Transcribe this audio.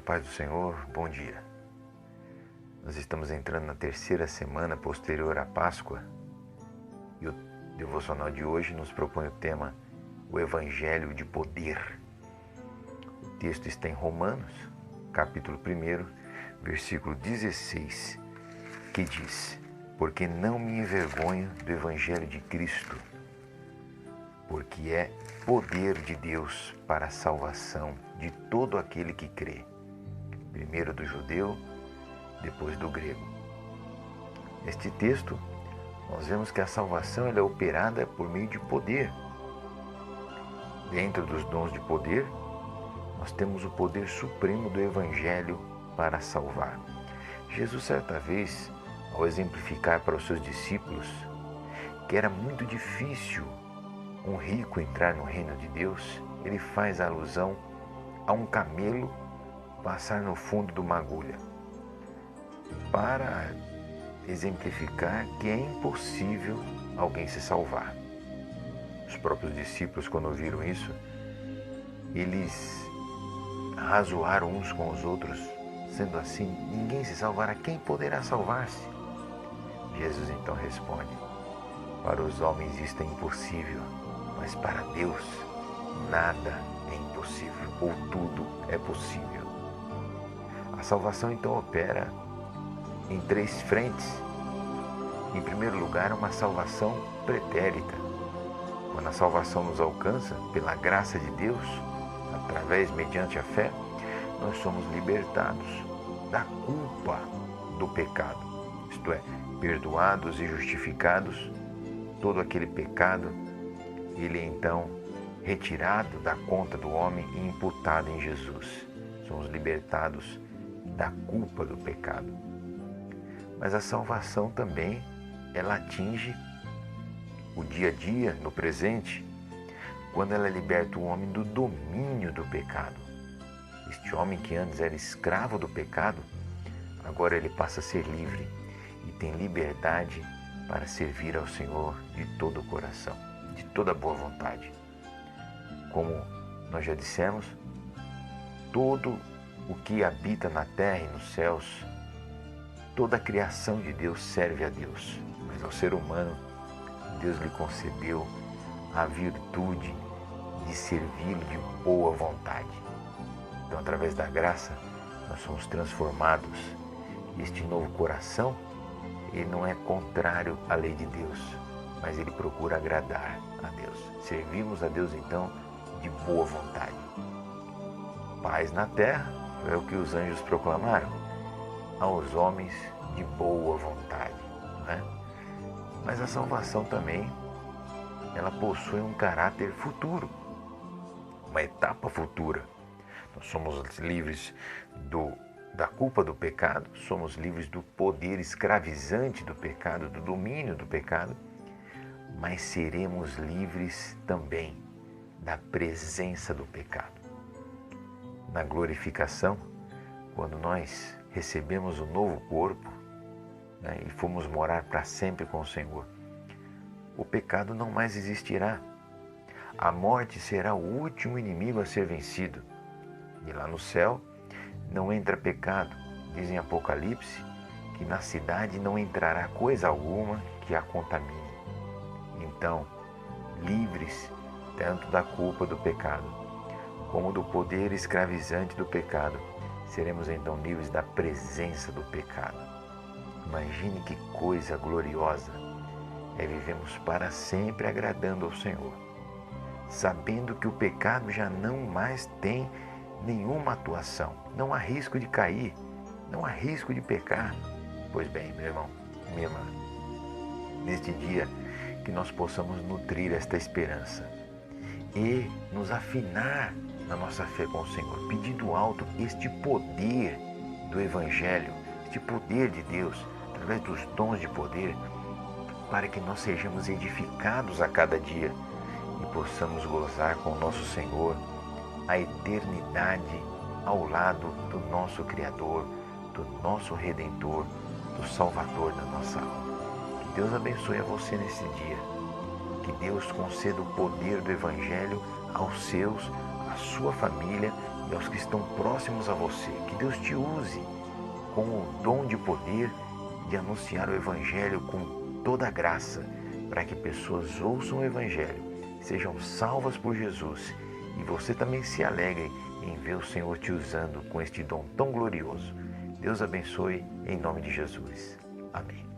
paz do Senhor, bom dia. Nós estamos entrando na terceira semana posterior à Páscoa e o devocional de hoje nos propõe o tema o Evangelho de Poder. O texto está em Romanos, capítulo 1, versículo 16, que diz: porque não me envergonho do Evangelho de Cristo, porque é poder de Deus para a salvação de todo aquele que crê, primeiro do judeu, depois do grego. Neste texto, nós vemos que a salvação ela é operada por meio de poder. Dentro dos dons de poder, nós temos o poder supremo do Evangelho para salvar. Jesus, certa vez, ao exemplificar para os seus discípulos que era muito difícil um rico entrar no reino de Deus, ele faz alusão a um camelo passar no fundo de uma agulha, para exemplificar que é impossível alguém se salvar. Os próprios discípulos, quando ouviram isso, eles razoaram uns com os outros, sendo assim, ninguém se salvará, quem poderá salvar-se? Jesus então responde: para os homens isto é impossível, mas para Deus nada é impossível, ou tudo é possível. A salvação então opera em três frentes. Em primeiro lugar, uma salvação pretérita. Quando a salvação nos alcança pela graça de Deus, mediante a fé, nós somos libertados da culpa do pecado. Isto é, perdoados e justificados, todo aquele pecado, ele é então retirado da conta do homem e imputado em Jesus. Somos libertados da culpa do pecado. Mas a salvação também, ela atinge o dia a dia, no presente, quando ela liberta o homem do domínio do pecado. Este homem que antes era escravo do pecado, agora ele passa a ser livre e tem liberdade para servir ao Senhor de todo o coração, de toda a boa vontade. Como nós já dissemos, todo o que habita na terra e nos céus, toda a criação de Deus serve a Deus, mas ao ser humano, Deus lhe concedeu a virtude de servi-lo de boa vontade. Então, através da graça, nós somos transformados. E este novo coração, ele não é contrário à lei de Deus, mas ele procura agradar a Deus. Servimos a Deus, então, de boa vontade. Paz na terra é o que os anjos proclamaram aos homens de boa vontade, né? Mas a salvação também, ela possui um caráter futuro, uma etapa futura. Nós somos livres da culpa do pecado, somos livres do poder escravizante do pecado, do domínio do pecado, mas seremos livres também da presença do pecado. Na glorificação, quando nós recebemos o novo corpo, né, e fomos morar para sempre com o Senhor, o pecado não mais existirá. A morte será o último inimigo a ser vencido. E lá no céu não entra pecado. Diz em Apocalipse que na cidade não entrará coisa alguma que a contamine. Então, livres tanto da culpa do pecado, como do poder escravizante do pecado, seremos então livres da presença do pecado. Imagine que coisa gloriosa é vivemos para sempre agradando ao Senhor, sabendo que o pecado já não mais tem nenhuma atuação, não há risco de cair, não há risco de pecar. Pois bem, meu irmão, minha irmã, neste dia que nós possamos nutrir esta esperança e nos afinar na nossa fé com o Senhor, pedindo alto este poder do Evangelho, este poder de Deus, através dos dons de poder, para que nós sejamos edificados a cada dia e possamos gozar com o nosso Senhor a eternidade ao lado do nosso Criador, do nosso Redentor, do Salvador da nossa alma. Que Deus abençoe a você nesse dia. Que Deus conceda o poder do Evangelho aos seus, à sua família e e aos que estão próximos a você. Que Deus te use com o dom de poder de anunciar o Evangelho com toda a graça, para que pessoas ouçam o Evangelho, sejam salvas por Jesus e você também se alegre em ver o Senhor te usando com este dom tão glorioso. Deus abençoe em nome de Jesus. Amém.